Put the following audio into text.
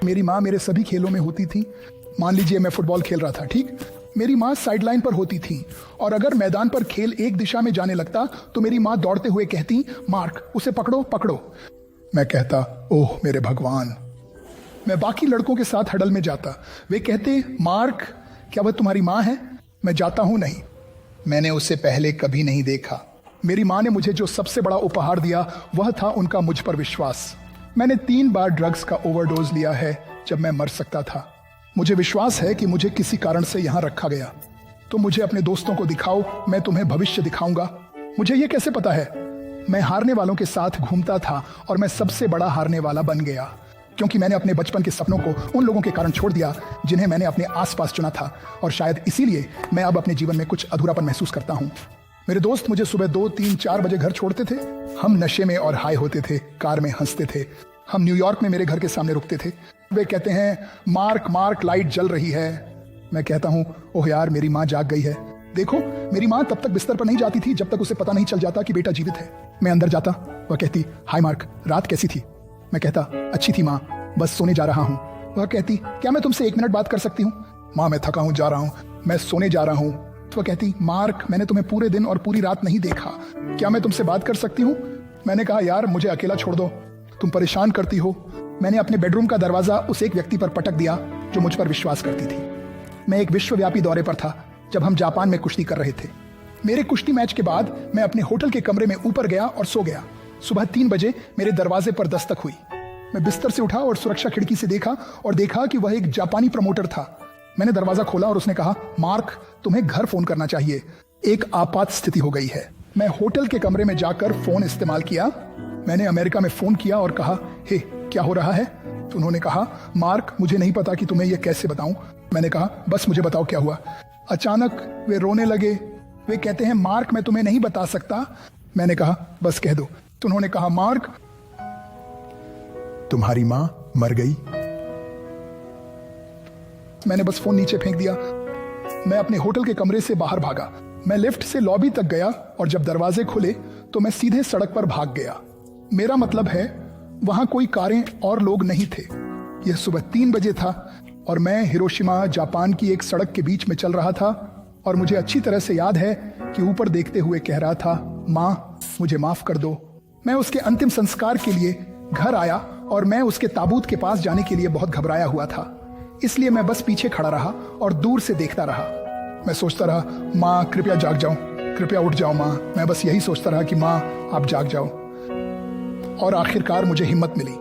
मेरी माँ मेरे सभी खेलों में होती थी। मान लीजिए मैं फुटबॉल खेल रहा था, ठीक, मेरी माँ साइडलाइन पर होती थी, और अगर मैदान पर खेल एक दिशा में जाने लगता तो मेरी माँ दौड़ते हुए कहती, मार्क उसे पकड़ो पकड़ो। मैं कहता, ओह मेरे भगवान। मैं बाकी लड़कों के साथ हडल में जाता। वे कहते, मार्क क्या वह तुम्हारी माँ है? मैं जाता हूं, नहीं, मैंने उसे पहले कभी नहीं देखा। मेरी माँ ने मुझे जो सबसे बड़ा उपहार दिया वह था उनका मुझ पर विश्वास। मैंने 3 बार ड्रग्स का ओवरडोज लिया है जब मैं मर सकता था। मुझे विश्वास है कि मुझे किसी कारण से यहाँ रखा गया। तो मुझे अपने दोस्तों को दिखाओ, मैं तुम्हें भविष्य दिखाऊंगा। मुझे ये कैसे पता है? मैं हारने वालों के साथ घूमता था और मैं सबसे बड़ा हारने वाला बन गया, क्योंकि मैंने अपने बचपन के सपनों को उन लोगों के कारण छोड़ दिया जिन्हें मैंने अपने आसपास चुना था, और शायद इसीलिए मैं अब अपने जीवन में कुछ अधूरापन महसूस करता हूँ। मेरे दोस्त मुझे सुबह 2, 3, 4 बजे घर छोड़ते थे। हम नशे में और हाई होते थे, कार में हंसते थे। हम न्यूयॉर्क में मेरे घर के सामने रुकते थे। वे कहते हैं, मार्क मार्क लाइट जल रही है। मैं कहता हूँ, ओह यार मेरी माँ जाग गई है। देखो, मेरी माँ तब तक बिस्तर पर नहीं जाती थी जब तक उसे पता नहीं चल जाता कि बेटा जीवित है। मैं अंदर जाता, वह कहती, हाय मार्क, रात कैसी थी? मैं कहता, अच्छी थी माँ, बस सोने जा रहा हूँ। वह कहती, क्या मैं तुमसे 1 मिनट बात कर सकती हूँ? माँ मैं थका हूँ, जा रहा हूँ, मैं सोने जा रहा हूँ। तो वह कहती, मार्क मैंने तुम्हें पूरे दिन और पूरी रात नहीं देखा, क्या मैं तुमसे बात कर सकती हूँ? मैंने कहा, यार मुझे अकेला छोड़ दो, तुम परेशान करती हो। मैंने अपने बेडरूम का दरवाजा उस एक व्यक्ति पर पटक दिया जो मुझ पर विश्वास करती थी। मैं एक विश्वव्यापी दौरे पर था जब हम जापान में कुश्ती कर रहे थे। मेरे कुश्ती मैच के बाद मैं अपने होटल के कमरे में ऊपर गया और सो गया। सुबह 3 बजे मेरे दरवाजे पर दस्तक हुई। मैं बिस्तर से उठा और सुरक्षा खिड़की से देखा और देखा कि वह एक जापानी प्रमोटर था। मैंने दरवाजा खोला और उसने कहा, मार्क तुम्हें घर फोन करना चाहिए, एक आपात स्थिति हो गई है। मैं होटल के कमरे में जाकर फोन इस्तेमाल किया। मैंने अमेरिका में फोन किया और कहा, हे क्या हो रहा है? तो उन्होंने कहा, मार्क मुझे नहीं पता कि तुम्हें यह कैसे बताऊं। मैंने कहा, बस मुझे बताओ क्या हुआ। अचानक वे रोने लगे। वे कहते हैं, मार्क मैं तुम्हें नहीं बता सकता। मैंने कहा, बस कह दो। तो उन्होंने कहा, मार्क तुम्हारी मां मर गई। मैंने बस फोन नीचे फेंक दिया। मैं अपने होटल के कमरे से बाहर भागा। मैं लिफ्ट से लॉबी तक गया और जब दरवाजे खुले तो मैं सीधे सड़क पर भाग गया। मेरा मतलब है वहां कोई कारें और लोग नहीं थे। यह सुबह 3 बजे था और मैं हिरोशिमा जापान की एक सड़क के बीच में चल रहा था, और मुझे अच्छी तरह से याद है कि ऊपर देखते हुए कह रहा था, मां मुझे माफ कर दो। मैं उसके अंतिम संस्कार के लिए घर आया और मैं उसके ताबूत के पास जाने के लिए बहुत घबराया हुआ था, इसलिए मैं बस पीछे खड़ा रहा और दूर से देखता रहा। मैं सोचता रहा, माँ कृपया जाग जाओ, कृपया उठ जाओ माँ। मैं बस यही सोचता रहा कि माँ आप जाग जाओ। और आखिरकार मुझे हिम्मत मिली।